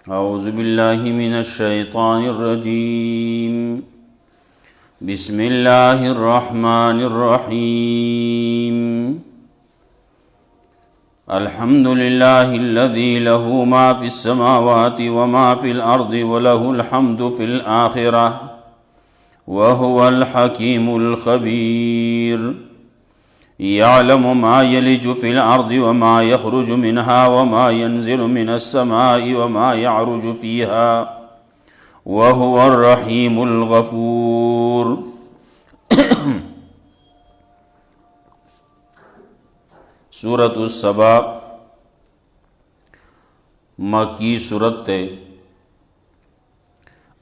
أعوذ بالله من الشيطان الرجيم بسم الله الرحمن الرحيم الحمد لله الذي له ما في السماوات وما في الأرض وله الحمد في الآخرة وهو الحكيم الخبير يعلم ما يلج في الأرض وما يخرج منها وما ينزل من السماء وما يعرج فيها وهو الرحيم الغفور سورة السبا مکی سورت تے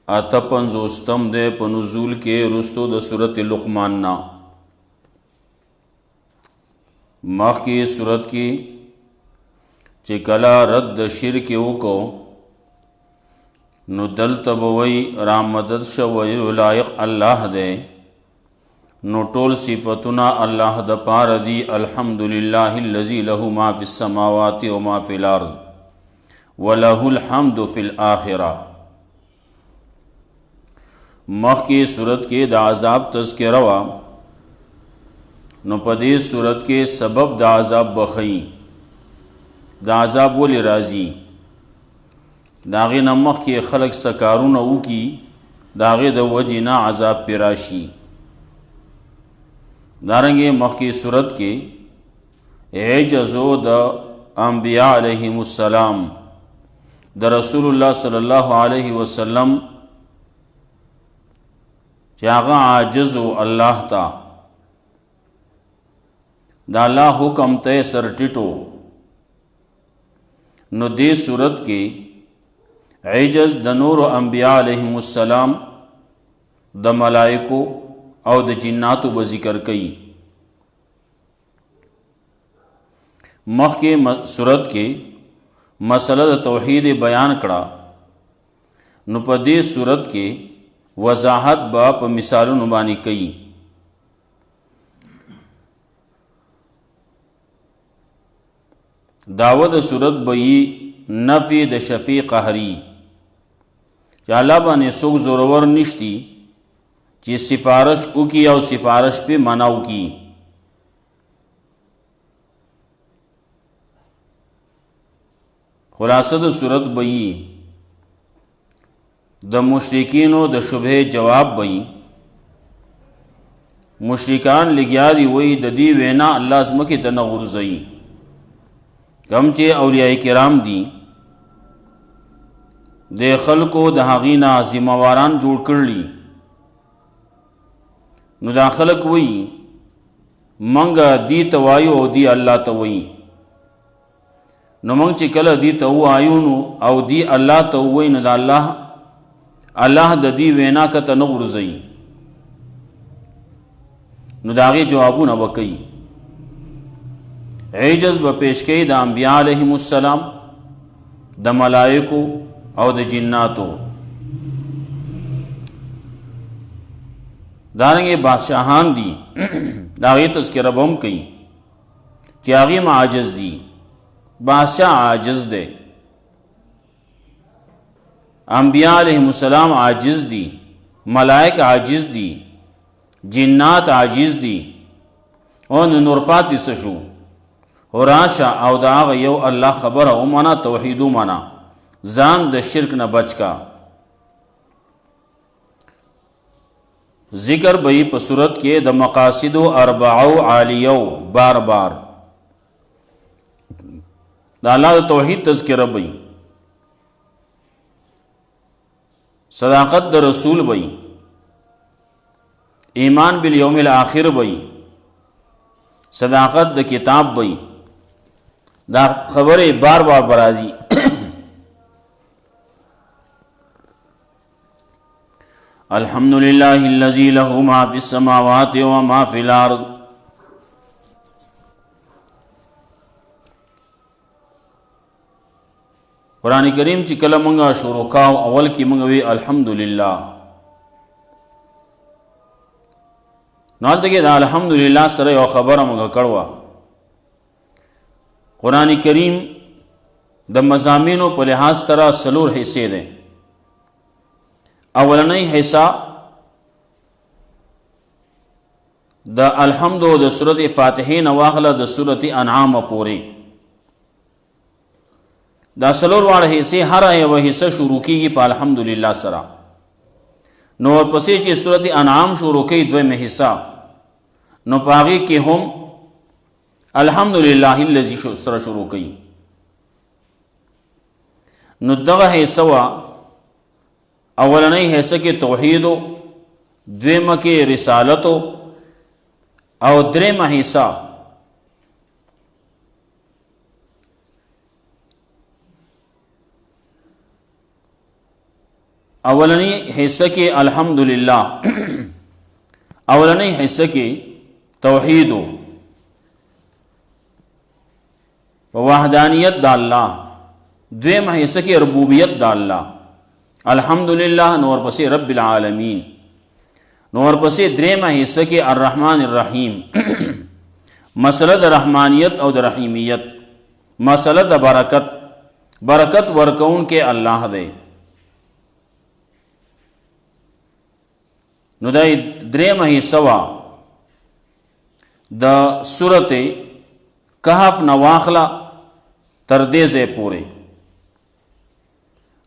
اتپنزوستم دے پنزول کے رستو دا سورت لقمان نا مخ کی صورت کی چکلا رد شرک وکو نو دلتا بوئی رامدد شوئی ولائق اللہ دے نو طول صفتنا اللہ دا پار دی الحمدللہ اللذی لہو ما فی السماوات و ما فی الارض ولہو الحمد فی الآخرہ مخ کی صورت کے دا عذاب تذکرہ وا نو پدی صورت کے سبب دا عذاب بخئی دا عذاب ولی رازی داغی نمخ کے خلق سکارون او کی داغی دا وجینا عذاب پیراشی دارنگے مخ کی صورت کے عجزو دا انبیاء علیہم السلام دا رسول اللہ صلی اللہ علیہ وسلم چاگا عاجزو اللہ تا دا اللہ حکم تے سر ٹٹو نو دے صورت کے عجز دا نور انبیاء علیہم السلام دا ملائکو او دا جناتو بذکر کئی مخ کے صورت کے مسئلہ دا توحید بیان کڑا نو پا دے صورت کے وضاحت با پا مثالو نبانی کئی دعوت صورت بئی نفی د شفیع قہری چا اللہ بانے سوک زورور نشتی چی سفارش او کی او سفارش پہ مناو کی خلاصہ د صورت بئی د مشرکینو د شبہ جواب بئی مشرکان لگیا دی وئی د دی وینا اللہ ازمکی تنغرزئی کم چے اولیاء کرام دی دے خلقو دا حقینا ذمواران جوڑ کرلی نو دا خلق وئی منگا دی توائیو او دی اللہ توئی نو منگ چے کل دی تو آئیونو او دی اللہ توئی نو دا اللہ دا دی وینا کا تنغرزئی نو داغی جوابو نبکی عجز بپیش کئی دا انبیاء علیہم السلام دا ملائکو او دا جناتو دارنگے بادشاہان دی داغی تذکرہ بم کئی چی آغیم عاجز دی بادشاہ عاجز دے انبیاء علیہم السلام عاجز دی ملائک عاجز دی جنات عاجز دی اور نورپاتی سشو وراشا او دا آغا یو اللہ خبر او منا توحیدو منا زان دا شرک نہ بچ کا ذکر بئی پا صورت کے دا مقاصدو اربعو عالیو بار بار دا اللہ دا توحید تذکر بئی صداقت دا رسول بئی ایمان بالیوم الاخر بئی صداقت دا کتاب بئی دا خبر بار بار برازی الحمدللہ الذی لہ ما فی السماوات و ما فی الارض قرآن کریم چی کل منگا شروکاو اول کی منگوی الحمدللہ نال تکی دا الحمدللہ سر یو خبر منگا کڑوا قرآن کریم د مضامینو په لحاظ سره 4 حصے دي. اولنۍ حصہ د الحمد د سورۃ فاتحه نه واخله د سورۃ انعام پورې. دا 4 واړه حصے هر یو حصہ شروع کیږي په الحمدلله سره. نو پسې چې سورۃ انعام شروع کړي دویمه حصہ نو پاغي کې هم الحمدلله الذی سره شروع کړي. نو دغه حصہ وا اولنۍ حصہ کې توحید، دویمه کې رسالت او دریمه حصہ اولنی حصہ کې الحمدللہ اولنی حصہ کې توحید و وحدانیت دا اللہ، دویم حصہ کې ربوبیت دا اللہ الحمدللہ، نور پسې رب العالمین، نور پسې دریم حصہ کې الرحمن الرحیم مسئلہ دا رحمانیت او دا رحیمیت، مسئلہ دا برکت، برکت ورکون کے اللہ دے. نو دا دریم حصہ وا د سورۃ کہف نواخلا تر دې ځای پورې.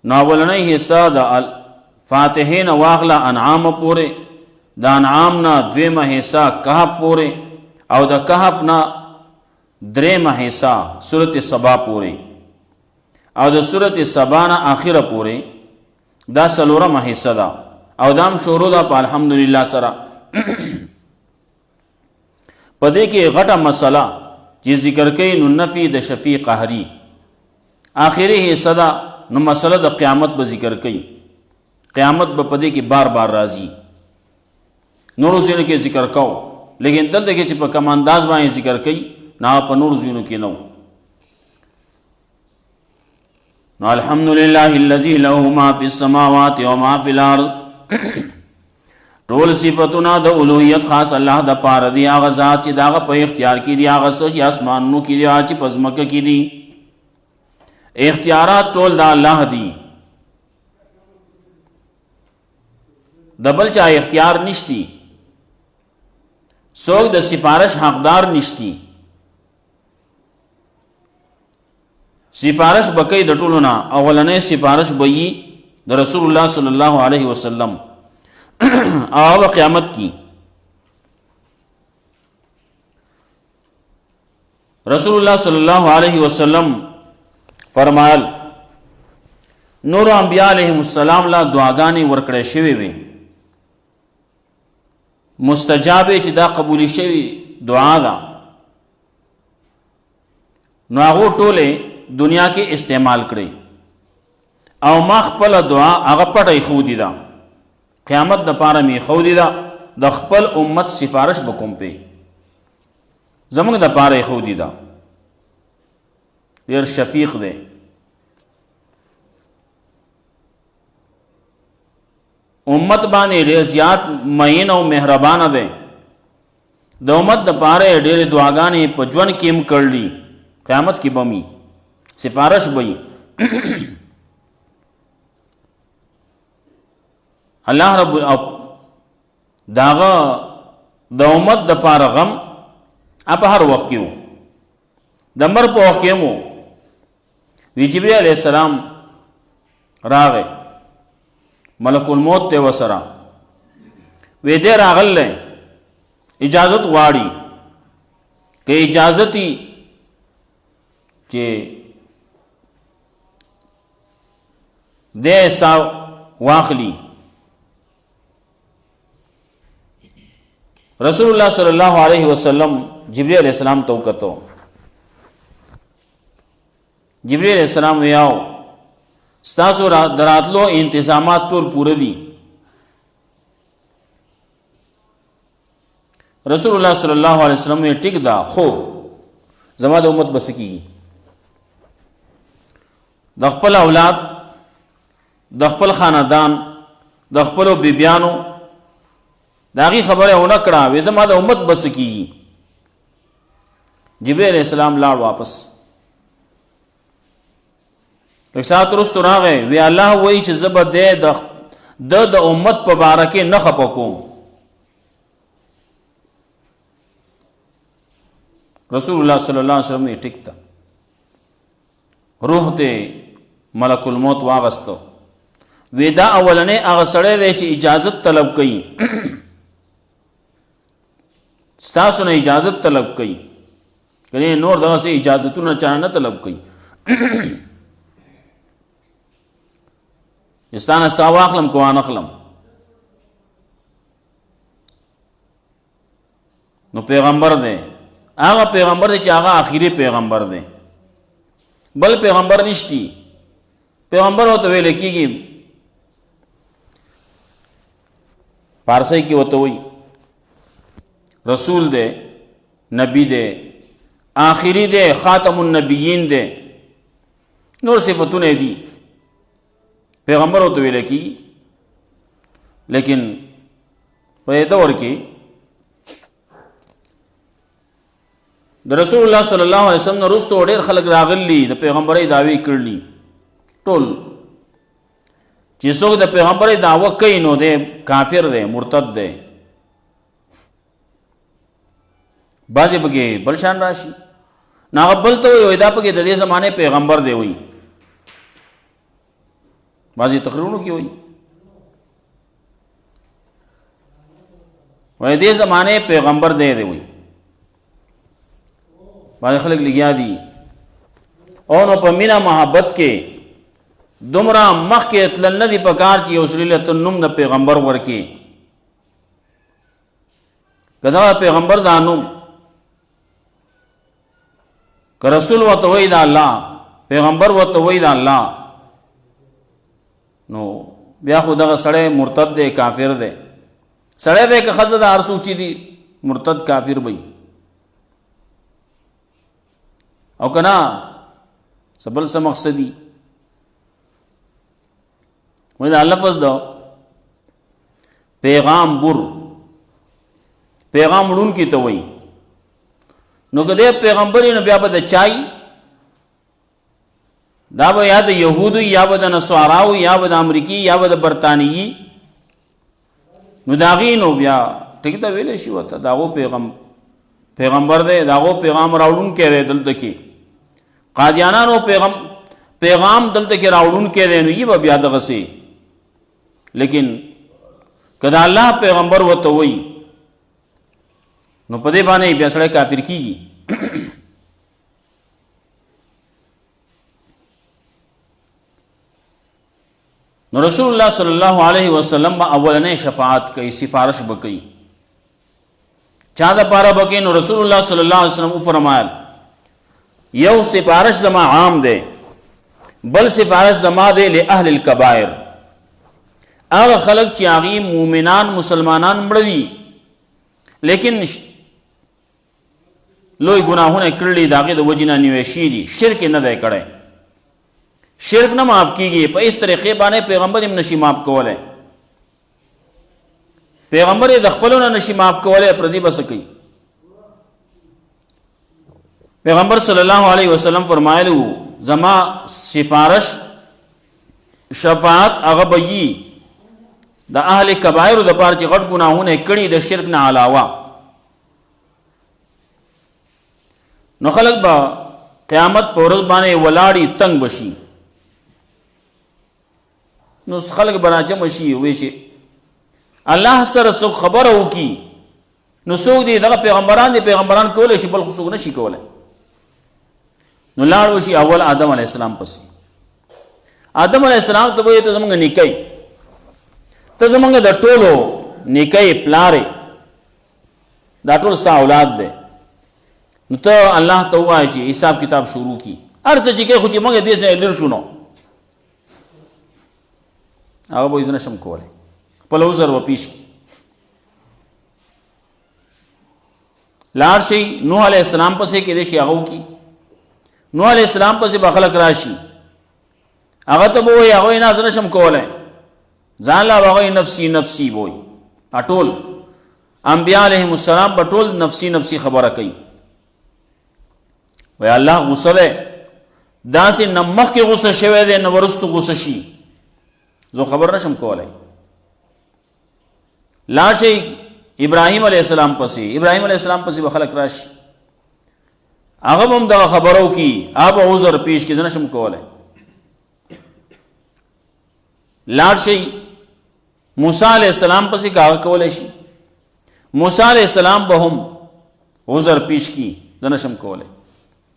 نو اولنۍ حصہ د فاتحه نواخلا انعام پورې، د انعام نه دویمه حصہ کہف پورې، او د کہف نه دریمه حصہ سورۃ سبا پورې، او د سورۃ سبا نه اخره پورې دا 4مه حصہ ده. او دام شروع دا پا الحمدللہ سرا. پدے کے غٹا مسئلہ جی ذکر کئی نو نفی د شفیع قہری، آخری حصہ دا نو مسئلہ دا قیامت با ذکر کئی، قیامت با پدے کی بار بار راضی نور زینو کے ذکر کاؤ، لیکن دل دے کے چی پا کم انداز بائیں ذکر کئی نا پا نور زینو کے نو. نو الحمدللہ اللذی لہو ما فی السماوات و ما فی الارض، ټول صفتونه د اولوہیت خاص الله د پاره دی. هغه ذات چې داغه په اختیار کې دی، هغه څه چې اسمانونو کې دی، هغه چې په ځمکه کې دی، اختیارات ټول د الله دی. د بل چا اختیار نشتی، څوک د سفارش حقدار نشتی. سفارش بکې د ټولو نه اولنې سفارش بئی د رسول اللہ صلی اللہ علیہ وسلم آو قیامت کی. رسول اللہ صلی اللہ علیہ وسلم فرمایل نور انبیاء علیہم السلام لا دعاګانې ورکړې شوی وي، مستجاب چې دا قبول شوی دعا ده، نو هغه ټوله دنیا کې استعمال کړي او ما خپل دعا هغه پټه خودی دا، قیامت د پاره می خودی دا، د خپل امت سفارش بکوم په زمونږ د پاره خودی دا. ډیر شفیق دی. امت باندې ډیر زیات مین او مهربان دی. د امت د پاره ډیر دعاګانې په ژوند کې هم کړلی، قیامت کې بمی سفارش بئی. اللہ رب داغا دا امت دا پار غم اپا ہر وقت کیوں دا مر پا وقت کیوں وی جبریل علیہ السلام راغے ملک الموت تے وسرا وی دے راغل لے اجازت واڑی کہ اجازتی چے دے سا واخلی. رسول اللہ صلی اللہ علیہ وسلم جبریل علیہ السلام تو کتو، جبریل علیہ السلام ویاو ستاسو دراتلو انتظامات ټول پوره دي. رسول اللہ صلی اللہ علیہ وسلم وی ټیک دا، خو زما د امت بس کیږي، د خپل اولاد، د خپل خاندان، د خپل بیبیانو داغی خبر ہونا کڑا وی زما د امت بس کیږي. جبریل علیہ السلام لاړ واپس. یک ساعت وروسته راغی وی الله وایي چې زه به د امت په باره کې نه خفه کوم. رسول الله صلی الله علیه وسلم یې ټیک ته روح ته ملک الموت واغستو. وی دا اولنې هغه سړی دی چې اجازت طلب کوي ستاسو نه اجازت طلب کوي کني نور دغه سي اجازتونه چا نه طلب کوي. استانه ساواخلم کو انخلم نو پیغمبر دی هغه پیغمبر دی چې هغه آخري پیغمبر دی بل پیغمبر نشتی. پیغمبر وته ویل کیږي پارسی کې وته وي رسول دی نبی دی آخری دی خاتم النبیین دی نور صفتونه دي پیغمبر وته ویل کیږي. لیکن په دور کې د رسول الله صلی الله علیه وسلم وروسته ډېر خلک راغلي د پیغمبري دعوی کړلي ټول چې څوک د پیغمبري دعوه کوي نو دی کافر دی مرتد دی. بعضې پکې بل شان راشي ناغه بل ته وایي دا پکې د دې زمانې پیغمبر دی وایي بعضې تقریرونو کې وایي دې زمانې پیغمبر دی وایي. بعضې خلک لګیا دي او نو په مینه محبت کې دومره مخکې تلل نه دي پکار چې یو سړي له نوم د پیغمبر ورکړي. که دغه پیغمبر دا نوم که رسول ورته وایي د الله پیغمبر ورته وایي د الله نو بیا خو دغه سړی مرتد دی کافر دی. سړی دی که ښځه ده هر څوک چې دي مرتد کافر وي او که نه څه بل څه مقصدي وایي دا لفظ ده پیغام بر پیغام وړونکي ته وایي نو که دی پیغمبر نو بیا به د چای دا به یا د یهودو یا به د نصاراو یا به د امریکي یا به د برطانیي نو د هغې نو بیا ټیک ته ویلی شي ورته د هغو پیغمبر دی د هغو پیغام راوړونکی دی دلته کې قادیانانو پیغام دلته کې راوړونکی دی نو یې به بیا دغسې. لیکن که د الله پیغمبر ورته وایي نو په دې باندې بیا سړی کافر کېږي. نو رسول الله صلی الله علیه وسلم به اولنې شفاعت کوي سفارش به کوي چا دپاره به کوي. نو رسول الله صلی الله علیه وسلم وفرمایل یو سفارش زما عام دی بل سفارش زما دی لأهل الکبائر هغه خلق چې هغې مؤمنان مسلمانان مړه دي لیکن لوی ګناهونه کړلي د هغې د وجې نه نیوشي دي شرک یې نه دی کړی شرک نه معاف کیږي په اس طریقې باندې پیغمبر هم نشي معاف کولی پیغمبر یې د خپلو نه نشي معاف کولی پردي به څه کوي. پیغمبر صلی الله علیه وسلم فرمایلی وو زما سفارش شفاعت هغه به وي د اهل کبایرو دپاره چې غټ ګناهونه یې کړي د شرک نه علاوه. نو خلک به قیامت په ورځ باندې ولاړي تنگ بشي نو خلک به راجمع شي وایي چې الله سره څوک خبره وکړي نو څوک دي دغه پیغمبران دي پیغمبران کولی شي بل خو څوک نه شي کولی. نو لاړ وشي اول آدم علیه السلام پسې آدم علیه السلام ته وایي ته زموږ نیکۍ ته زموږ د ټولو نیکۍ پلارې دا ټول ستا اولاد دی نو ته الله ته ووایه چې حساب کتاب شروع کی هر څه چې کوي خو چې موږ دې نه لرې شو نو هغه به یې زه نشم کولی خپل عذر به پیش کړي. لاړ شئ نوح علیه السلام پسې کېدای شي هغه وکړي نوح علیه السلام پسې به خلک راشي هغه ته به وایي هغه یې نه زه نشم کولی ځان لا به هغه نفسي نفسي به وایي. ټول انبیا علیهم السلام به ټول نفسي نفسي خبره کوي وایي الله غصه دی داسې نه مخکې غوسه شوی دی نه وروستو غوسه شي، زه خبر نشم کولی. لاړ شئ ابراهیم علیه السلام پسې، ابراهیم علیه السلام پسې به خلک راشي، هغه به هم دغه خبرو کی، هغه به عذر پیش کړي، زه نشم کولی. لاړ شئ موسی علیه السلام پسې، که هغه کولی شي موسی علیه السلام به هم عذر پیش کی، زه نشم کولی.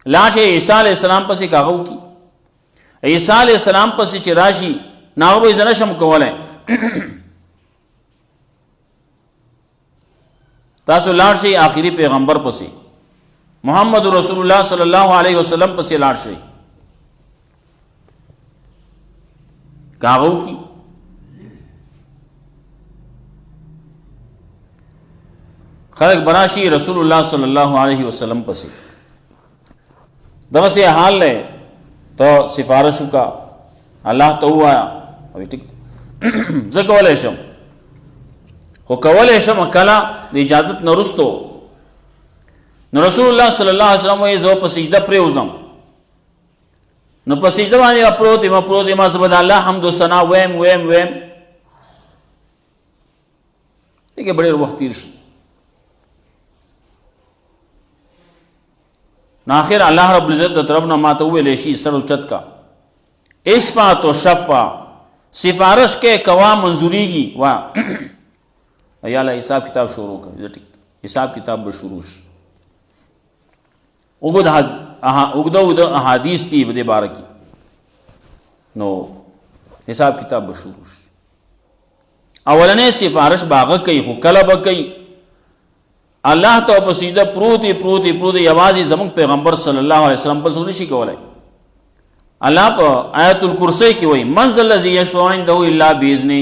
لاړ شئ عیسی علیه السلام پسې، که هغه وکړي. عیسی علیه السلام پسې چې راشي نو هغه به زه نشم کولی. تاسو لاړ شئ آخري پیغمبر پسې، محمد رسول الله صلی الله علیه وسلم پسې لاړ شئ، که هغه وکړي. خلق براشي رسول الله صلی الله علیه وسلم پسې، دغسې حال دی، ته سفارش وکړه، الله ته ووایه، او ټیک زه کولی شم، خو کولی شم کله د اجازت نه وروستو. نو رسول الله صلی الله علیه وسلم وایي زه په سجده پرېوځم، نو په سجده باندې پروت یم زه به د الله حمد و ثنا ویم دیکھئے بڑے وقت تیر شي. نو آخر الله رب العزت د طرف نه ما ته وویلی شي سر اوچت کا، اشفع تو شفع، سفارش کې کوا منظوریږي وا یا الله حساب کتاب شروع کړ، حساب کتاب به شروع شي. اوږده احادیث دي په دې باره کې، نو حساب کتاب به شروع شي. اولنې سفارش به هغه کوي، خو کله به کوي الله ته په سجده پروت یوازې زموږ پیغمبر صلی الله علیه وسلم په څوک نشي کولی. الله په آیت الکرسی کې وایي من ذا الذی یشفع عنده الا باذنه،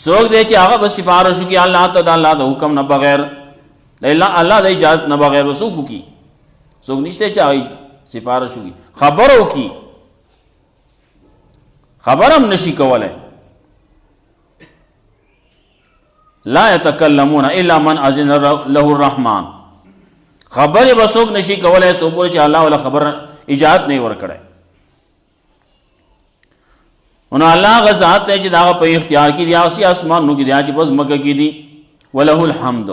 څوک دی چې هغه به سفارش وکړي الله ته د الله د حکم نه بغیر، الله د اجازت نه بغیر به څوک وکړي؟ څوک نشته چې هغه سفارش وکړي، خبر وکړي، خبر هم نشي کولی. لا يتکلمون الا من اذن له الرحمن، خبرې به څوک نشي کولی څوک چې الله ولا خبر اجازت نه ورکړی. نو الله هغه ذات دی چې د هغه په اختیار کې دي، هغه اسمانونو کې دي چې په ځمکه کې دي. وله الحمد،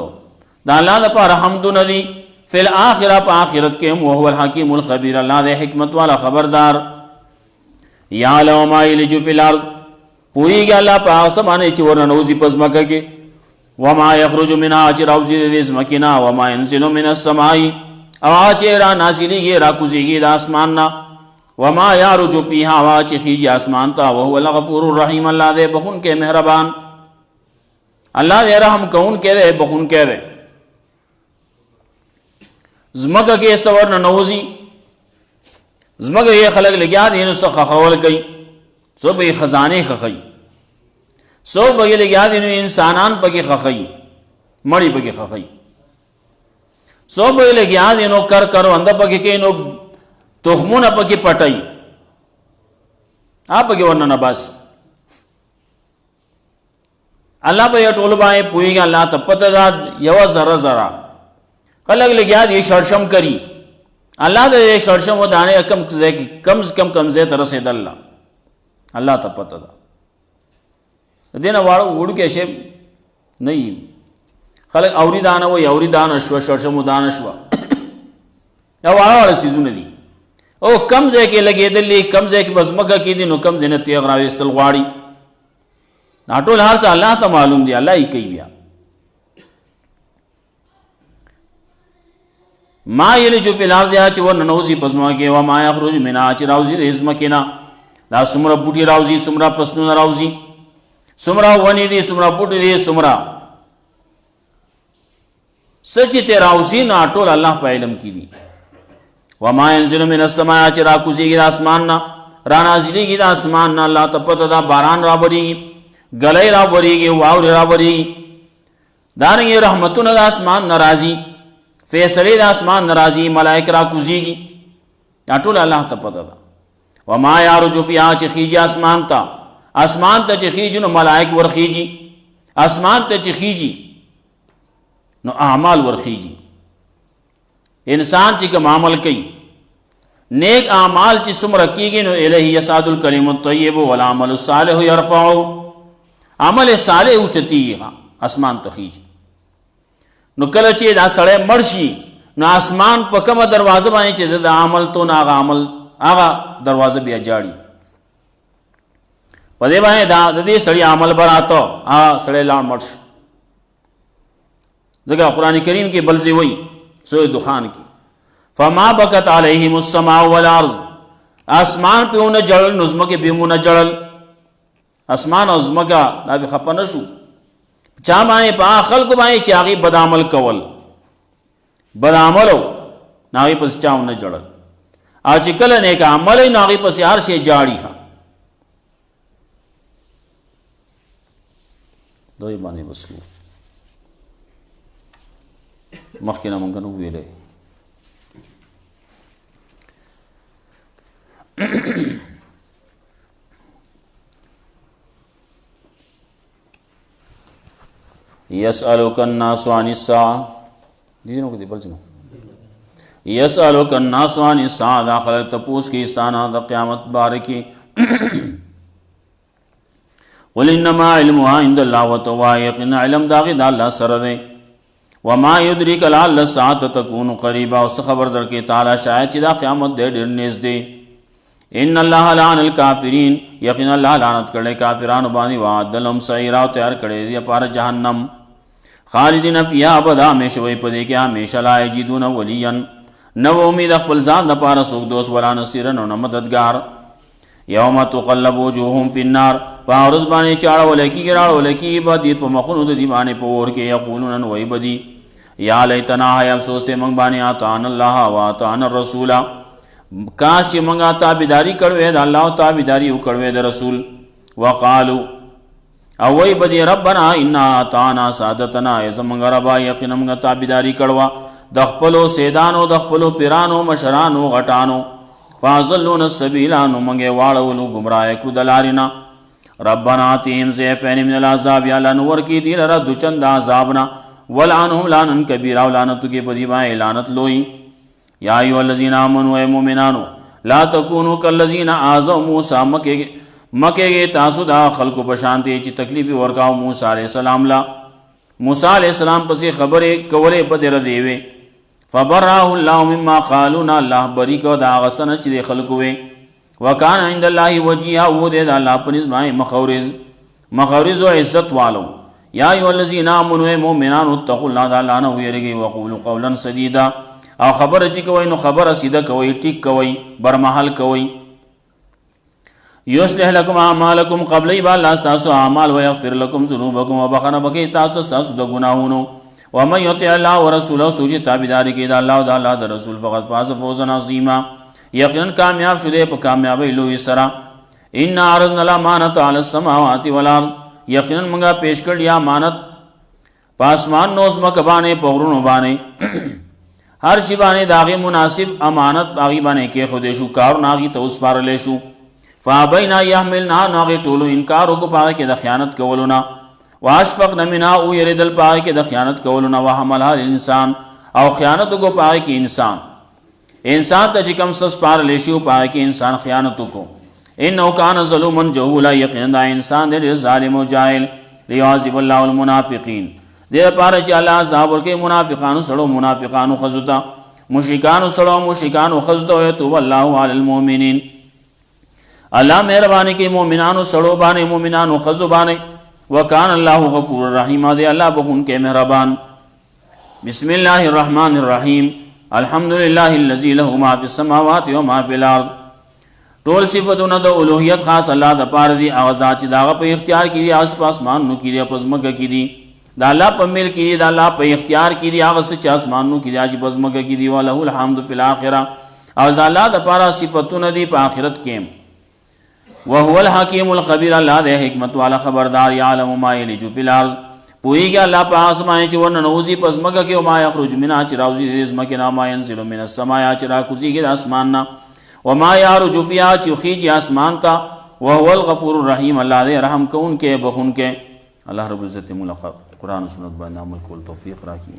د الله لپاره حمدونه دي، فی الاخره په آخرت کې هم، وهو الحکیم الخبیر، الله دی حکمت والا خبردار. یعلم ما یلج فی الارض، پوهیږي الله په هغه څه باندې چې ورننوځي په ځمکه کې، وما یخرج منها، چې راوځي د ځمکې نه، وما ینزل من السماء، او هغه چې را نازلېږي را کوزېږي د اسمان نه، وما یعرج فیها، هغه چې خیږي اسمان ته، وهو الغفور الرحیم، الله دی بخونکی مهربان، الله دی رحم کوونکی دی بخونکی دی. ځمکه کې څه ورننوځي، ځمکه کې خلک لګیا دي نو څه خښول کوي، څوک به یې خزانې خښوي، څوک به یې لګیا دي نو انسانان پکې خښوي، مړي پکې خښوي، څوک به یې لګیا دي نو کرونده پکې کوي، نو تخمونه پکې پټوي، هغه پکې ورننه باسي. الله به یې ټولو باندې پوهېږي، الله ته پته ده یوه ذره خلک لګیا دي شړشم کوي، الله د شړشم و دانې کم ځای ته رسېدل الله ته پته ده. د دې نه واړه وړوکی شی نه وي، خلک اوري دانه وایي، اوري دانه شوه، شړشم و دانه شوه، دا واړه څیزونه دي. او کم ځای کې لګېدلي، کم ځای کې په ځمکه کې دي، نو کم ځای نه تیغ راویستل غواړي، دا ټول هر څه الله ته معلوم دي، الله یې کوي. بیا ما یلج فی الارض، چې ورننوځي په ځمکه کې، وما یخرج منها، چې راوځي د ځمکې نه، دا څومره بوټي راوځي، څومره فصلونه راوځي، څومره ونې دي، څومره بوټي دي، څومره څه چې ترې راوځي نو ټول الله په علم کې دي. وما ينزل من السماء، چې راکوزېږي د اسمان نه، را نازلېږي د اسمان نه، الله ته پته ده باران راوریږي، ګلۍ راوریږي، واورې راوریږي، دارنګې رحمتونه د اسمان نه راځي، فیصلې د اسمان نه راځي، ملائک راکوزېږي، دا ټول الله ته پته ده. وما یعرج فیها، چې خیږي اسمان ته، اسمان ته چې خیږي نو ملائک ورخیږي، اسمان ته چې خیږي نو اعمال ورخیږي. انسان چې کوم عمل کوي نیک اعمال چې څومره کیږي نو الیه یصعد الکلم الطیب والعمل الصالح یرفعه، عمل صالح اوچتی اسمان ته خیږي. نو کله چې دا سړی مړ شي نو اسمان په کومه دروازه باندې چې د عمل تو نه هغه دروازه بیا جاړي، په دې باندې د دې سړي عمل براته هغه سړی لاړ مړ شي. ځکه قرآن کریم کې بل ځای وایي سورۃ دخان کې فما بکت علیہم السماء والارض، اسمان پہ اونہ جڑل نظمہ کے بیمونہ جڑل، اسمان او زمکا دا بی خپا نشو چا بانے پا خلق بانے چاگی بدعمل کول، بدعملو ناغی پس چاو نہ جڑل، آج کل نیک عمل ناغی پس ہر شے جاڑی ہاں. دوی بانے بسلو مخینا منگنو ویلے یسألک الناس عن الساعة، دیجنو کدی بل جنو یسألک الناس عن الساعة، داخل تپوس کی استانا دا قیامت بارکی قل انما علمها عند اللہ وتوا، یقین علم داغی دا اللہ سردے، وما یدریک لعل الساعة تکون قریبا، اس خبر در کے تعالی شاید چی دا قیامت دے ڈر نیز دے. ان اللہ لعن الکافرین، یقین اللہ لعنت کرے کافران بانی، وعد لهم سعیرا، تیار کرے دیا پار جہنم، خالدین فیہا ابدا، ہمیشہ وہی پدے کہ ہمیشہ لا یجدون ولیا، نو امید اقبل ذات نہ پارا سوک دوست ولا نصیرا نو مددگار. یوم تقلب وجوہم فی النار، پاورز بانے چاڑا ولیکی گراڑ ولیکی بدی پا مخنود دی بانے پور کے یقولون وہی بدی یا لیتنا، ہے افسوس تے منگ بانے آتان اللہ و آتان الرسول، کاش چی منگا تابداری کروے دا اللہ و تابداری کروے دا رسول. وقالو او وی بدی ربنا انا آتانا سادتنا، ایزا منگا ربا یقین منگا تابداری کروا دخپلو سیدانو دخپلو پیرانو مشرانو غٹانو، فازلون السبیلانو منگے واڑولو گمراہ کو دلارینا. ربنا آتیم زیفین من العذاب، یا لانور کی دی لرد چند عذابنا، ولعنہم لعنن کبیرہ، لعنتو کی بدی بائیں لعنت لوئی. یا ایوہ الذین آمنوا اے مومنانو لا تکونو کالذین آذوا موسیٰ، مکے گے تاسو دا خلقو پشانتے چی تکلیفی ورکاو موسیٰ علیہ السلام لا، موسیٰ علیہ السلام پسی خبرے کولے پدر دیوے، فبرہ اللہ مما قالونا، اللہ بری کو دا غصن چی دے خلقوے، وکان عند اللہ وجیہا، وہ دے دا اللہ پنیز مائیں مخورز و عزت والو. یا ایوہ الذین آمنوا اے مومنانو اتقوا اللہ، دا اللہ نہ ہوئے رگی، وقولوا قولا سدیدا، او خبر چی کوئی نو خبر سیدہ کوئی، ٹک کوئی، برمحل کوئی. یصلح لکم اعمالکم، قبل ایبا اللہ استاسو اعمال، ویغفر لکم ذنوبکم، وبخن بکی تاسو استاسو دا گناہونو. ومن یطع اللہ ورسولہ، سوچی تابداری کی دا اللہ و دا اللہ دا رسول، فقط فاز فوزا عظیما، یقیناً کامیاب شدے پا کامیابی لوی سرا. انا عرضنا الامانت علی السماوات والارض، یقیناً منگا پیش کر لیا امانت پاسمان نوزمک بانے پغرون بانے، ہر شی بانے داغی مناسب امانت آغی بانے کے خودشو کارون آغی تا اس پار لیشو. فابینا یحملنا، ناغی طولو انکارو کو پاگے کے دا خیانت کولونا، واشفقنا منها، او یردل پاگے کے دا خیانت کولونا، وحملها الانسان، او خیانتو کو پاگے کی انسان تا چکم سس پار لیشو پاگے کی انسان خیانتو کو. انہو کان ظلومن جہولا، یقین دا انسان دے ظالم و جاہل. لیعذب اللہ المنافقین، دیر پارے چی اللہ عذاب ورکے منافقانو سڑو منافقانو خزتا، مشرکانو سڑو مشرکانو خزتا، ویتوب اللہ علی المومنین، اللہ مہربانی کے مومنانو سڑو بانے مومنانو خزو بانے. وکان اللہ غفور الرحیم، دے اللہ بخون کے مہربان. بسم اللہ الرحمن الرحیم، الحمدللہ اللذی لہو ما فی السماوات و ما فی الارض. طول صفتنا دا الوحیت خاص اللہ دا پار دی، آغازات چی داغا پا اختیار کی دی، آس پاس ماننو کی دی، پزمکہ کی دی، دا اللہ پا مل کی دی، دا اللہ پا اختیار کی دی، آغاز چی آسمانو کی دی، آجی پزمکہ کی دی. وَلَهُ الْحَمْدُ فِي الْآخِرَةِ، اور دا اللہ دا پارا صفتنا دی پا آخرت کیم. وَهُوَ الْحَكِيمُ الْخَبِيرُ، اللہ دے حکمت والا خبردار. يَعْلَمُ مَا يَلِجُ فِي الْأَرْضِ، پوئی گا اللہ پا آسمائیں چی ورن نوزی پس مکہ کے، وما یخرج منہا، چی راوزی دیز مکنا، ما ینزل من السماء، چی راکوزی گی دا آسماننا، وما یعرج فیہا، چی خیجی آسمان تا. وَهُوَ الْغَفُورُ الرَّحِيمُ، اللہ دے رحم کون کے بخون کے. اللہ رب العزت ملک قرآن و سنت بائنا ملک والتوفیق راکی.